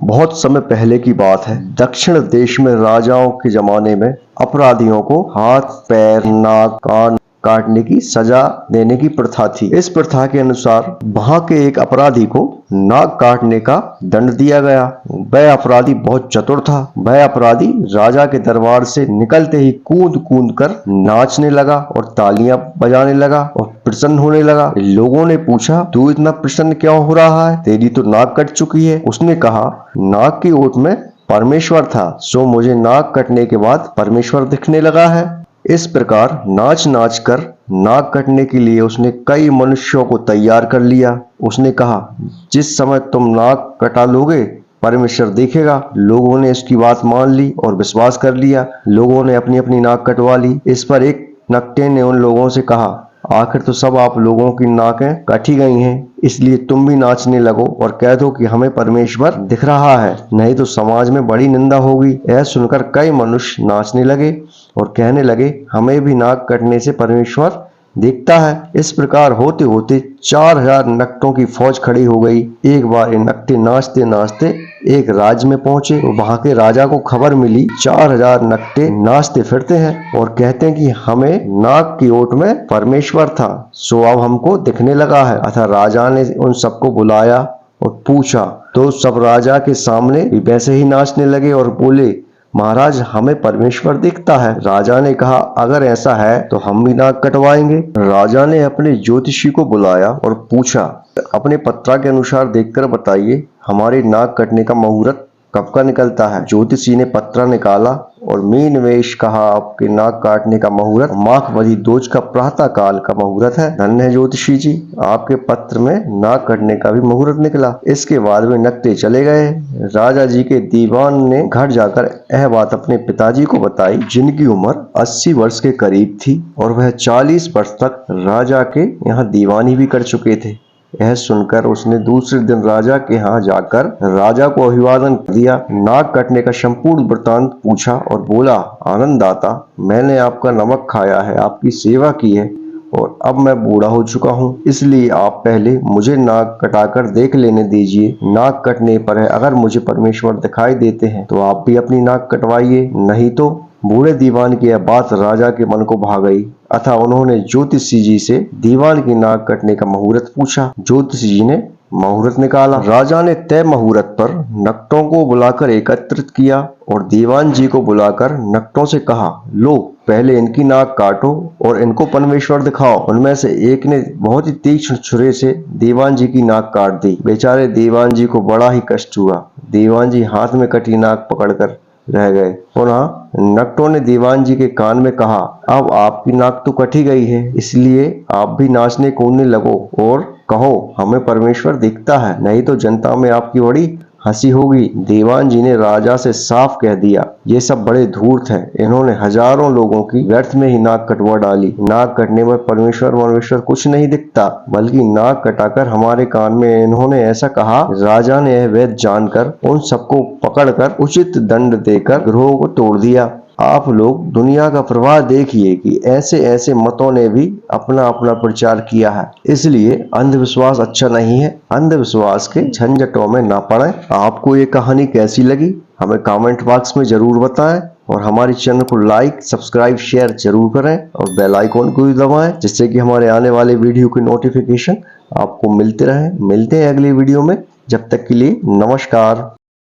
बहुत समय पहले की बात है। दक्षिण देश में राजाओं के जमाने में अपराधियों को हाथ, पैर, नाक, कान काटने की सजा देने की प्रथा थी। इस प्रथा के अनुसार वहां के एक अपराधी को नाक काटने का दंड दिया गया। वह अपराधी बहुत चतुर था। वह अपराधी राजा के दरबार से निकलते ही कूद कूद कर नाचने लगा और तालियां बजाने लगा और प्रसन्न होने लगा। लोगों ने पूछा, तू इतना प्रसन्न क्यों हो रहा है? तेरी तो नाक कट चुकी है। उसने कहा, नाक की ओट में परमेश्वर था, सो मुझे नाक कटने के बाद परमेश्वर दिखने लगा है। इस प्रकार नाच नाच कर नाक कटने के लिए उसने कई मनुष्यों को तैयार कर लिया। उसने कहा, जिस समय तुम नाक कटा लोगे परमेश्वर देखेगा। लोगों ने इसकी बात मान ली और विश्वास कर लिया। लोगों ने अपनी अपनी नाक कटवा ली। इस पर एक नकटे ने उन लोगों से कहा, आखिर तो सब आप लोगों की नाकें काटी गई हैं, इसलिए तुम भी नाचने लगो और कह दो कि हमें परमेश्वर दिख रहा है, नहीं तो समाज में बड़ी निंदा होगी। यह सुनकर कई मनुष्य नाचने लगे और कहने लगे, हमें भी नाक कटने से परमेश्वर दिखता है। इस प्रकार होते होते 4000 नकटों की फौज खड़ी हो गई। एक बार ये नकटे नाचते नाचते एक राज्य में पहुंचे। वहां के राजा को खबर मिली 4000 नकटे नाचते फिरते हैं और कहते हैं कि हमें नाक की ओट में परमेश्वर था, सो अब हमको दिखने लगा है। अतः राजा ने उन सबको बुलाया और पूछा, तो सब राजा के सामने भी वैसे ही नाचने लगे और बोले, महाराज हमें परमेश्वर दिखता है। राजा ने कहा, अगर ऐसा है तो हम भी नाक कटवाएंगे। राजा ने अपने ज्योतिषी को बुलाया और पूछा, अपने पत्रा के अनुसार देखकर बताइए हमारी नाक कटने का मुहूर्त कब का निकलता है। ज्योतिषी ने पत्रा निकाला और मीन मेष कहा, आपके नाक काटने का मुहूर्त माघ वधी दूज का प्रातः काल का मुहूर्त है। धन्य है ज्योतिषी जी, आपके पत्र में नाक कटने का भी मुहूर्त निकला। इसके बाद में नकटे चले गए। राजा जी के दीवान ने घर जाकर यह बात अपने पिताजी को बताई, जिनकी उम्र 80 वर्ष के करीब थी और वह 40 वर्ष तक राजा के यहाँ दीवानी भी कर चुके थे। यह सुनकर उसने दूसरे दिन राजा के यहाँ जाकर राजा को अभिवादन दिया, नाक कटने का संपूर्ण वृतांत पूछा और बोला, आनंददाता, मैंने आपका नमक खाया है, आपकी सेवा की है और अब मैं बूढ़ा हो चुका हूँ, इसलिए आप पहले मुझे नाक कटाकर देख लेने दीजिए। नाक कटने पर है, अगर मुझे परमेश्वर दिखाई देते हैं तो आप भी अपनी नाक कटवाइए, नहीं तो। बूढ़े दीवान की यह बात राजा के मन को भा गई। अतः उन्होंने ज्योतिषी जी से दीवान की नाक कटने का मुहूर्त पूछा। ज्योतिषी जी ने मुहूर्त निकाला। राजा ने तय मुहूर्त पर नकटों को बुलाकर एकत्रित किया और दीवान जी को बुलाकर नकटों से कहा, लो पहले इनकी नाक काटो और इनको परमेश्वर दिखाओ। उनमें से एक ने बहुत ही तीक्ष्ण छुरे से दीवान जी की नाक काट दी। बेचारे दीवान जी को बड़ा ही कष्ट हुआ। दीवान जी हाथ में कटी नाक पकड़कर रह गए। पुनः नकटों ने दीवान जी के कान में कहा, अब आपकी नाक तो कटी गई है, इसलिए आप भी नाचने कूदने लगो और कहो हमें परमेश्वर दिखता है, नहीं तो जनता में आपकी बड़ी हंसी होगी। दीवान जी ने राजा से साफ कह दिया, ये सब बड़े धूर्त हैं, इन्होंने हजारों लोगों की व्यर्थ में ही नाक कटवा डाली। नाक कटने पर परमेश्वर कुछ नहीं दिखता, बल्कि नाक कटाकर हमारे कान में इन्होंने ऐसा कहा। राजा ने यह वेद जानकर उन सबको पकड़कर उचित दंड देकर ग्रोह को तोड़ दिया। आप लोग दुनिया का प्रवाह देखिए कि ऐसे ऐसे मतों ने भी अपना अपना प्रचार किया है, इसलिए अंधविश्वास अच्छा नहीं है। अंधविश्वास के झंझटों में ना पड़े। आपको ये कहानी कैसी लगी हमें कमेंट बॉक्स में जरूर बताएं और हमारे चैनल को लाइक, सब्सक्राइब, शेयर जरूर करें और बेल आइकॉन को भी दबाएं, जिससे कि हमारे आने वाले वीडियो की नोटिफिकेशन आपको मिलते रहे। मिलते हैं अगली वीडियो में, जब तक के लिए नमस्कार।